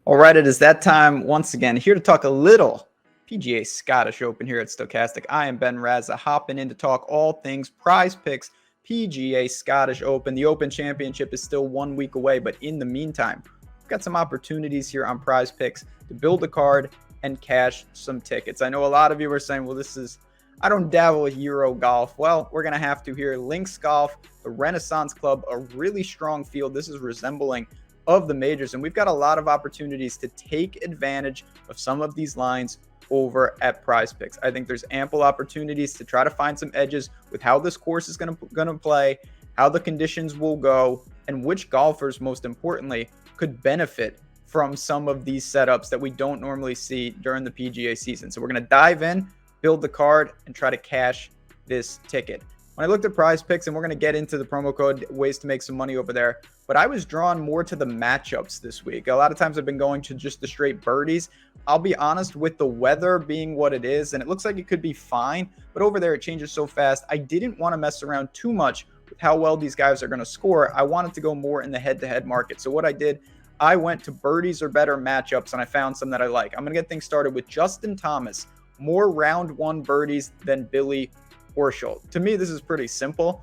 All right, it is that time once again. Here to talk a little PGA Scottish Open here at Stokastic. I am Ben Rasa, hopping in to talk all things PrizePicks PGA Scottish Open. The Open Championship is still 1 week away, but in the meantime, we've got some opportunities here on PrizePicks to build a card and cash some tickets. I know a lot of you are saying, well, I don't dabble with Euro golf. Well, we're going to have to here. Links Golf, the Renaissance Club, a really strong field. This is resembling of the majors, and we've got a lot of opportunities to take advantage of some of these lines over at PrizePicks. I think there's ample opportunities to try to find some edges with how this course is going to play, how the conditions will go, and which golfers, most importantly, could benefit from some of these setups that we don't normally see during the PGA season. So we're going to dive in, build the card, and try to cash this ticket. When I looked at PrizePicks, and we're going to get into the promo code, ways to make some money over there, but I was drawn more to the matchups this week. A lot of times I've been going to just the straight birdies. I'll be honest, with the weather being what it is, and it looks like it could be fine, but over there it changes so fast. I didn't want to mess around too much with how well these guys are going to score. I wanted to go more in the head-to-head market. So what I did, I went to birdies or better matchups, and I found some that I like. I'm going to get things started with Justin Thomas, more round one birdies than Billy Horschel. To me, this is pretty simple.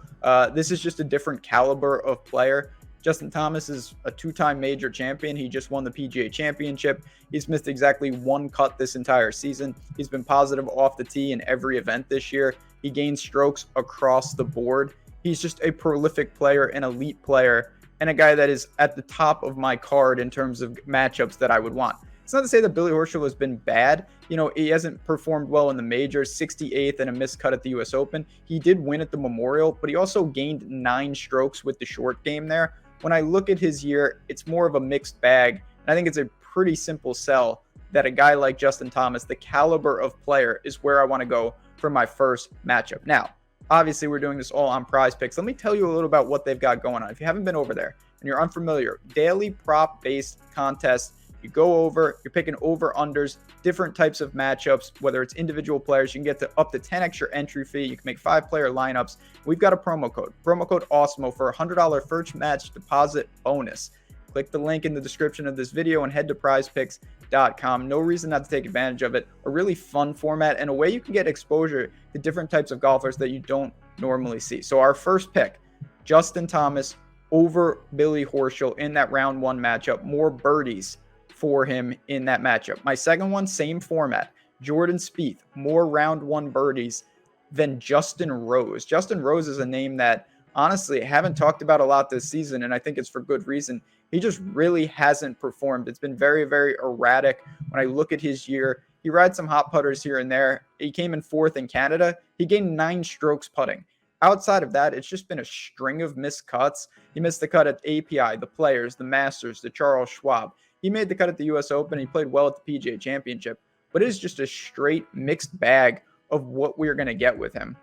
This is just a different caliber of player. Justin Thomas is a two-time major champion. He just won the PGA Championship. He's missed exactly one cut this entire season. He's been positive off the tee in every event this year. He gains strokes across the board. He's just a prolific player, an elite player, and a guy that is at the top of my card in terms of matchups that I would want. It's not to say that Billy Horschel has been bad. You know, he hasn't performed well in the majors, 68th and a missed cut at the US Open. He did win at the Memorial, but he also gained 9 strokes with the short game there. When I look at his year, it's more of a mixed bag. And I think it's a pretty simple sell that a guy like Justin Thomas, the caliber of player, is where I want to go for my first matchup. Now, obviously, we're doing this all on PrizePicks. Let me tell you a little about what they've got going on. If you haven't been over there and you're unfamiliar, daily prop-based contests. You go over, you're picking over-unders, different types of matchups, whether it's individual players. You can get to up to 10 extra entry fee. You can make 5-player lineups. We've got a promo code AWESEMO for a $100 first match deposit bonus. Click the link in the description of this video and head to prizepicks.com. No reason not to take advantage of it. A really fun format and a way you can get exposure to different types of golfers that you don't normally see. So our first pick, Justin Thomas over Billy Horschel in that round one matchup. More birdies for him in that matchup. My second one, same format. Jordan Spieth, more round one birdies than Justin Rose. Justin Rose is a name that, honestly, I haven't talked about a lot this season, and I think it's for good reason. He just really hasn't performed. It's been very, very erratic. When I look at his year, he rides some hot putters here and there. He came in 4th in Canada. He gained 9 strokes putting. Outside of that, it's just been a string of missed cuts. He missed the cut at API, the Players, the Masters, the Charles Schwab. He made the cut at the US Open. He played well at the PGA Championship, but it is just a straight mixed bag of what we're going to get with him.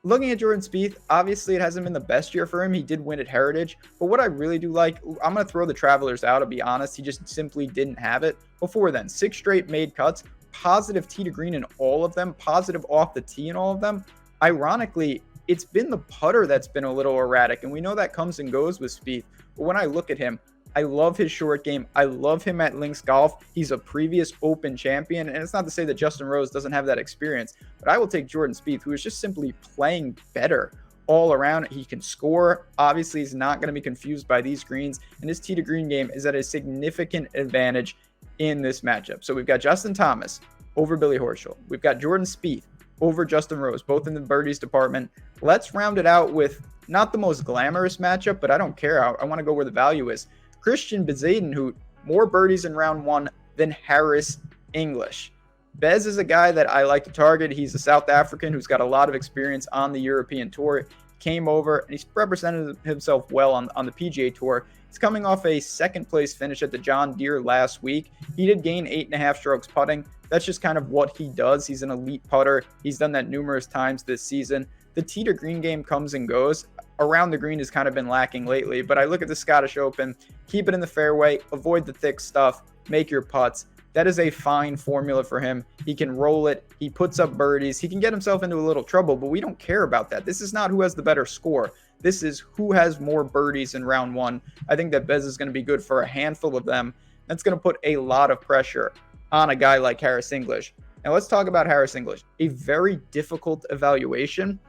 Looking at Jordan Spieth, obviously it hasn't been the best year for him. He did win at Heritage, but what I really do like, I'm going to throw the Travelers out, to be honest. He just simply didn't have it. Before then, 6 straight made cuts, positive tee to green in all of them, positive off the tee in all of them. Ironically, it's been the putter that's been a little erratic, and we know that comes and goes with Spieth. But when I look at him, I love his short game. I love him at Links Golf. He's a previous Open champion, and it's not to say that Justin Rose doesn't have that experience, but I will take Jordan Spieth, who is just simply playing better all around. He can score. Obviously, he's not going to be confused by these greens, and his tee to green game is at a significant advantage in this matchup. So we've got Justin Thomas over Billy Horschel. We've got Jordan Spieth over Justin Rose, both in the birdies department. Let's round it out with not the most glamorous matchup, but I don't care. I want to go where the value is. Christiaan Bezuidenhout, more birdies in round one than Harris English. Bez is a guy that I like to target. He's a South African who's got a lot of experience on the European Tour. Came over and he's represented himself well on the PGA Tour. He's coming off a 2nd place finish at the John Deere last week. He did gain 8.5 strokes putting. That's just kind of what he does. He's an elite putter. He's done that numerous times this season. The tee to green game comes and goes. Around the green has kind of been lacking lately, but I look at the Scottish Open, keep it in the fairway, avoid the thick stuff, make your putts. That is a fine formula for him. He can roll it. He puts up birdies. He can get himself into a little trouble, but we don't care about that. This is not who has the better score. This is who has more birdies in round one. I think that Bez is going to be good for a handful of them. That's going to put a lot of pressure on a guy like Harris English. Now let's talk about Harris English. A very difficult evaluation.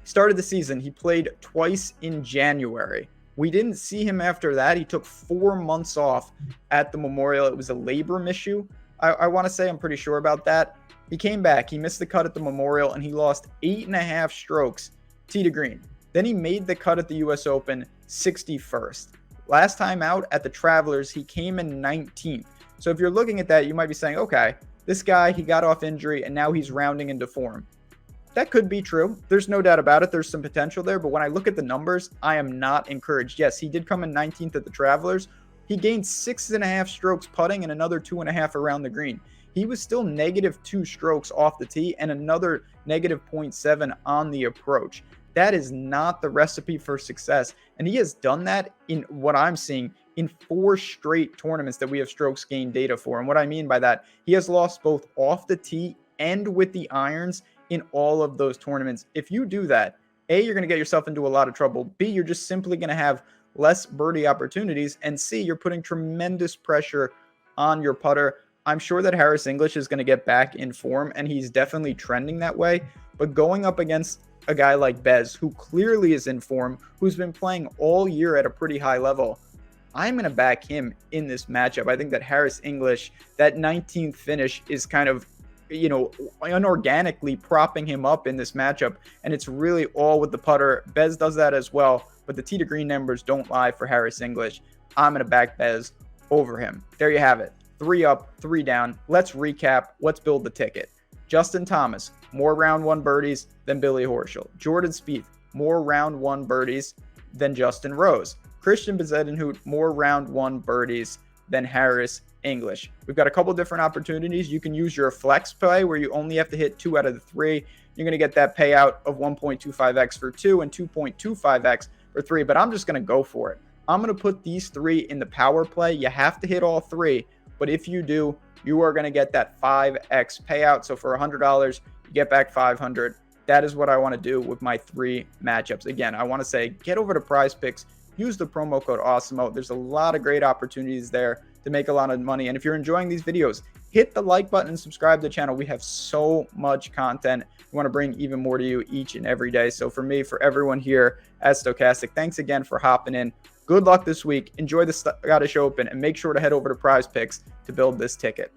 Started the season, he played twice in January. We didn't see him after that. He took 4 months off at the Memorial. It was a labrum issue. I want to say, I'm pretty sure about that. He came back. He missed the cut at the Memorial, and he lost 8.5 strokes tee to green. Then he made the cut at the U.S. Open 61st. Last time out at the Travelers, he came in 19th. So if you're looking at that, you might be saying, okay, this guy, he got off injury, and now he's rounding into form. That could be true. There's no doubt about it. There's some potential there. But when I look at the numbers, I am not encouraged. Yes, he did come in 19th at the Travelers. He gained 6.5 strokes putting and another 2.5 around the green. He was still -2 strokes off the tee and another -0.7 on the approach. That is not the recipe for success. And he has done that in what I'm seeing in 4 straight tournaments that we have strokes gained data for. And what I mean by that, he has lost both off the tee and with the irons in all of those tournaments. If you do that, A, you're going to get yourself into a lot of trouble. B, you're just simply going to have less birdie opportunities. And C, you're putting tremendous pressure on your putter. I'm sure that Harris English is going to get back in form, and he's definitely trending that way. But going up against a guy like Bez, who clearly is in form, who's been playing all year at a pretty high level, I'm going to back him in this matchup. I think that Harris English, that 19th finish is kind of, unorganically propping him up in this matchup. And it's really all with the putter. Bez does that as well, but the tee to green numbers don't lie for Harris English. I'm going to back Bez over him. There you have it. 3 up, 3 down. Let's recap. Let's build the ticket. Justin Thomas, more round 1 birdies than Billy Horschel. Jordan Spieth, more round 1 birdies than Justin Rose. Christiaan Bezuidenhout, more round 1 birdies than Harris English. We've got a couple different opportunities. You can use your flex play where you only have to hit 2 out of the 3. You're going to get that payout of 1.25x for 2 and 2.25x for 3, but I'm just going to go for it. I'm going to put these 3 in the power play. You have to hit all 3, but if you do, you are going to get that 5x payout. So for $100, you get back $500. That is what I want to do with my 3 matchups. Again, I want to say, get over to PrizePicks, use the promo code AWESOME. There's a lot of great opportunities there to make a lot of money. And if you're enjoying these videos, hit the like button and subscribe to the channel. We have so much content. We want to bring even more to you each and every day. So for me, for everyone here at Stokastic, thanks again for hopping in. Good luck this week. Enjoy the Scottish Open, and make sure to head over to PrizePicks to build this ticket.